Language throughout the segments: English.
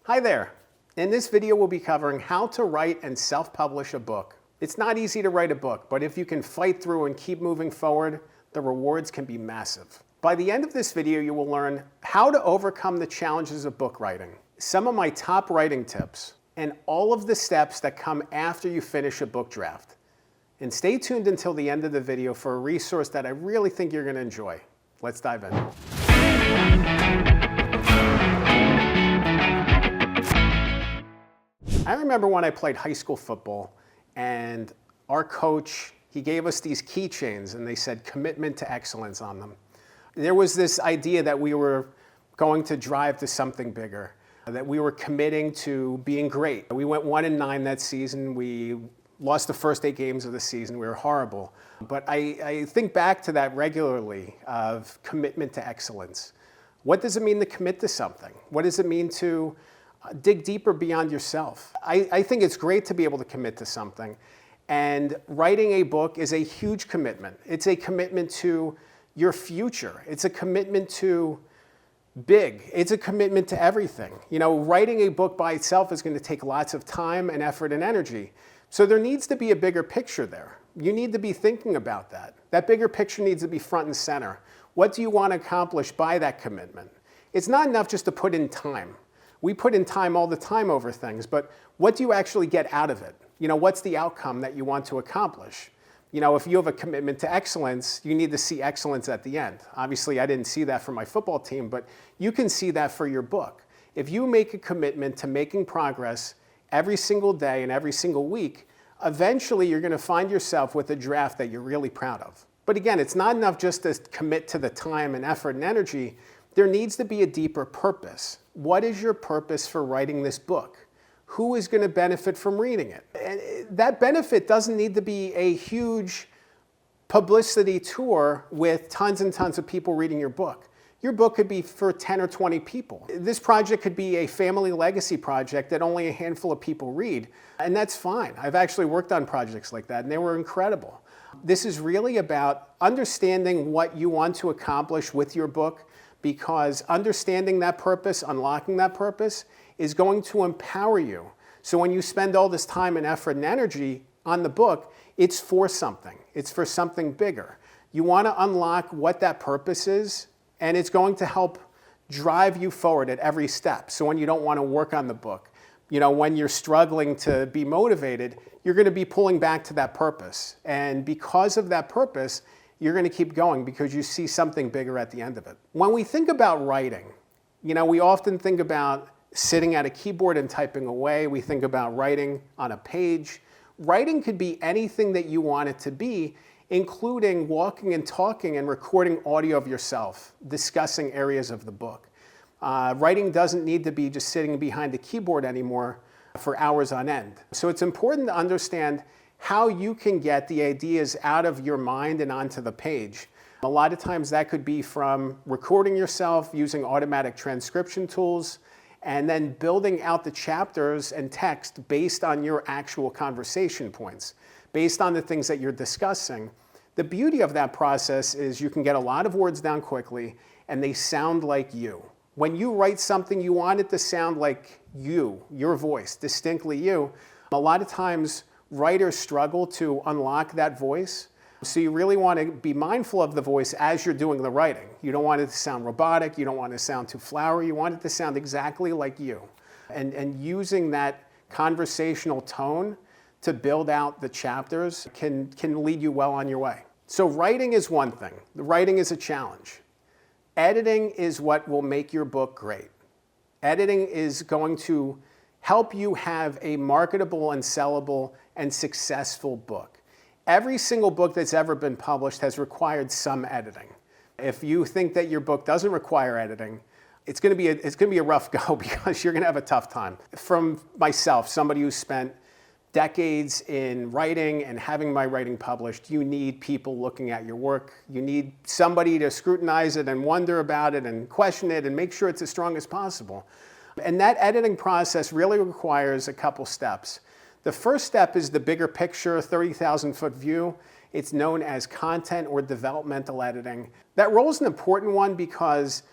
Hi there. In this video, we'll be covering how to write and self-publish a book. It's not easy to write a book, but if you can fight through and keep moving forward, the rewards can be massive. By the end of this video, you will learn how to overcome the challenges of book writing, some of my top writing tips, and all of the steps that come after you finish a book draft. And stay tuned until the end of the video for a resource that I really think you're going to enjoy. Let's dive in. I remember when I played high school football and our coach, he gave us these keychains and they said commitment to excellence on them. There was this idea that we were going to drive to something bigger, that we were committing to being great. We went 1-9 that season. We lost the first 8 games of the season. We were horrible. But I think back to that regularly of commitment to excellence. What does it mean to commit to something? What does it mean to dig deeper beyond yourself? I think it's great to be able to commit to something. And writing a book is a huge commitment. It's a commitment to your future. It's a commitment to big. It's a commitment to everything. You know, writing a book by itself is going to take lots of time and effort and energy. So there needs to be a bigger picture there. You need to be thinking about that. That bigger picture needs to be front and center. What do you want to accomplish by that commitment? It's not enough just to put in time. We put in time all the time over things, but what do you actually get out of it? You know, what's the outcome that you want to accomplish? You know, if you have a commitment to excellence, you need to see excellence at the end. Obviously, I didn't see that for my football team, but you can see that for your book. If you make a commitment to making progress every single day and every single week, eventually you're going to find yourself with a draft that you're really proud of. But again, it's not enough just to commit to the time and effort and energy. There needs to be a deeper purpose. What is your purpose for writing this book? Who is going to benefit from reading it? And that benefit doesn't need to be a huge publicity tour with tons and tons of people reading your book. Your book could be for 10 or 20 people. This project could be a family legacy project that only a handful of people read, and that's fine. I've actually worked on projects like that, and they were incredible. This is really about understanding what you want to accomplish with your book, because understanding that purpose, unlocking that purpose, is going to empower you. So when you spend all this time and effort and energy on the book, it's for something. It's for something bigger. You want to unlock what that purpose is, and it's going to help drive you forward at every step. So when you don't want to work on the book, you know, when you're struggling to be motivated, you're going to be pulling back to that purpose. And because of that purpose, you're going to keep going because you see something bigger at the end of it. When we think about writing, you know, we often think about sitting at a keyboard and typing away. We think about writing on a page. Writing could be anything that you want it to be, including walking and talking and recording audio of yourself, discussing areas of the book. Writing doesn't need to be just sitting behind the keyboard anymore for hours on end. So it's important to understand how you can get the ideas out of your mind and onto the page. A lot of times that could be from recording yourself using automatic transcription tools and then building out the chapters and text based on your actual conversation points, based on the things that you're discussing. The beauty of that process is you can get a lot of words down quickly and they sound like you. When you write something, you want it to sound like you, your voice, distinctly you. A lot of times writers struggle to unlock that voice. So you really want to be mindful of the voice as you're doing the writing. You don't want it to sound robotic. You don't want it to sound too flowery. You want it to sound exactly like you. And using that conversational tone to build out the chapters can lead you well on your way. So writing is one thing. The writing is a challenge. Editing is what will make your book great. Editing is going to help you have a marketable and sellable and successful book. Every single book that's ever been published has required some editing. If you think that your book doesn't require editing, it's going to be a rough go because you're going to have a tough time. From myself, somebody who spent decades in writing and having my writing published, you need people looking at your work. You need somebody to scrutinize it and wonder about it and question it and make sure it's as strong as possible. And that editing process really requires a couple steps. The first step is the bigger picture, 30,000-foot view. It's known as content or developmental editing. That role is an important one because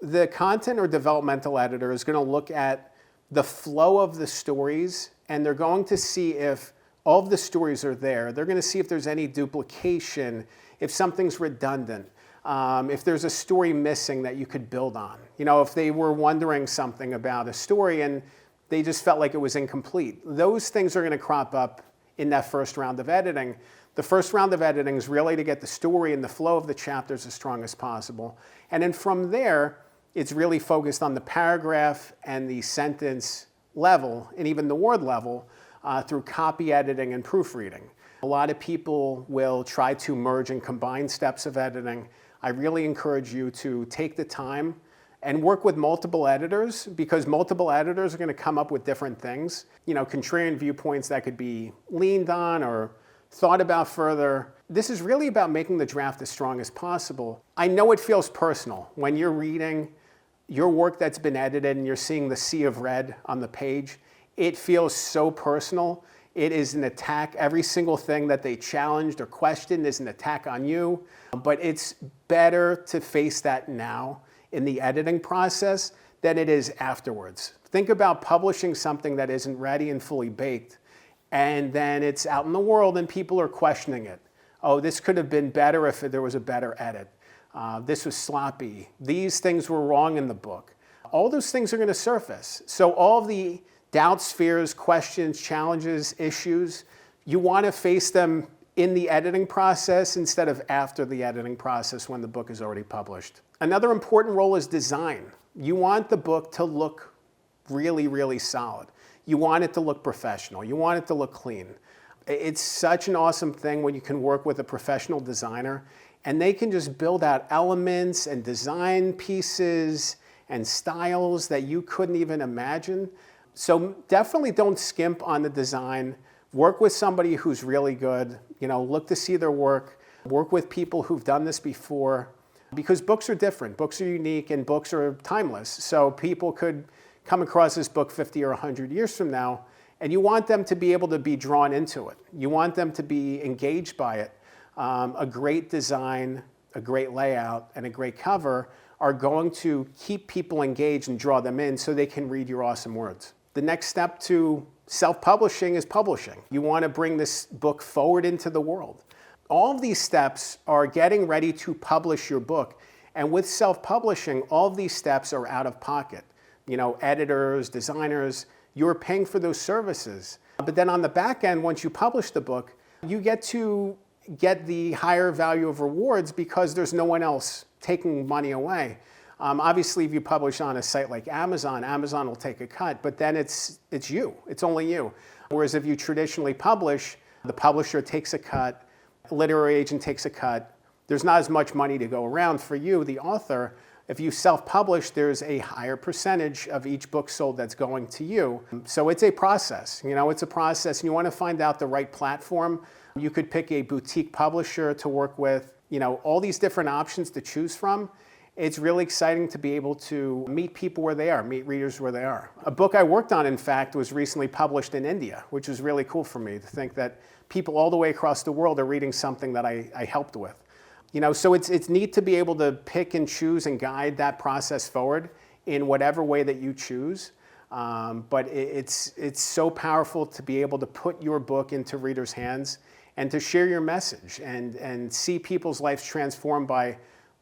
the content or developmental editor is going to look at the flow of the stories, and they're going to see if all of the stories are there. They're going to see if there's any duplication, if something's redundant, if there's a story missing that you could build on. You know, if they were wondering something about a story and they just felt like it was incomplete. Those things are going to crop up in that first round of editing. The first round of editing is really to get the story and the flow of the chapters as strong as possible. And then from there, it's really focused on the paragraph and the sentence level, and even the word level, through copy editing and proofreading. A lot of people will try to merge and combine steps of editing. I really encourage you to take the time and work with multiple editors, because multiple editors are going to come up with different things. You know, contrarian viewpoints that could be leaned on or thought about further. This is really about making the draft as strong as possible. I know it feels personal when you're reading your work that's been edited and you're seeing the sea of red on the page. It feels so personal. It is an attack. Every single thing that they challenged or questioned is an attack on you. But it's better to face that now in the editing process than it is afterwards. Think about publishing something that isn't ready and fully baked, and then it's out in the world and people are questioning it. Oh, this could have been better if there was a better edit. This was sloppy. These things were wrong in the book. All those things are going to surface. So all of the doubts, fears, questions, challenges, issues, you want to face them in the editing process instead of after the editing process when the book is already published. Another important role is design. You want the book to look really, really solid. You want it to look professional. You want it to look clean. It's such an awesome thing when you can work with a professional designer and they can just build out elements and design pieces and styles that you couldn't even imagine. So definitely don't skimp on the design. Work with somebody who's really good. You know, look to see their work. Work with people who've done this before, because books are different. Books are unique and books are timeless. So people could come across this book 50 or 100 years from now, and you want them to be able to be drawn into it. You want them to be engaged by it. A great design, a great layout, and a great cover are going to keep people engaged and draw them in so they can read your awesome words. The next step to self-publishing is publishing. You want to bring this book forward into the world. All of these steps are getting ready to publish your book. And with self-publishing, all of these steps are out of pocket. You know, editors, designers, you're paying for those services. But then on the back end, once you publish the book, you get to get the higher value of rewards because there's no one else taking money away. Obviously, if you publish on a site like Amazon, Amazon will take a cut, but then it's you. It's only you. Whereas if you traditionally publish, the publisher takes a cut, a literary agent takes a cut. There's not as much money to go around for you, the author. If you self-publish, there's a higher percentage of each book sold that's going to you. So it's a process. You know, it's a process, and you want to find out the right platform. You could pick a boutique publisher to work with. You know, all these different options to choose from. It's really exciting to be able to meet people where they are, meet readers where they are. A book I worked on, in fact, was recently published in India, which is really cool for me to think that people all the way across the world are reading something that I helped with. You know, so it's neat to be able to pick and choose and guide that process forward in whatever way that you choose. But it's so powerful to be able to put your book into readers' hands and to share your message and see people's lives transformed by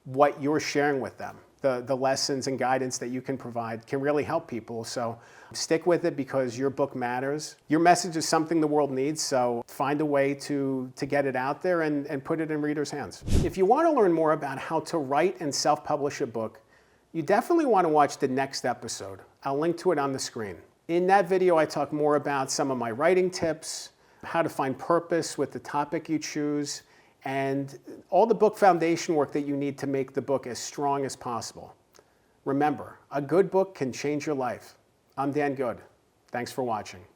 what you're sharing with them. The lessons and guidance that you can provide can really help people. So stick with it because your book matters. Your message is something the world needs, so find a way to get it out there and put it in readers' hands. If you want to learn more about how to write and self-publish a book, you definitely want to watch the next episode. I'll link to it on the screen. In that video, I talk more about some of my writing tips, how to find purpose with the topic you choose, and all the book foundation work that you need to make the book as strong as possible. Remember, a good book can change your life. I'm Dan Good. Thanks for watching.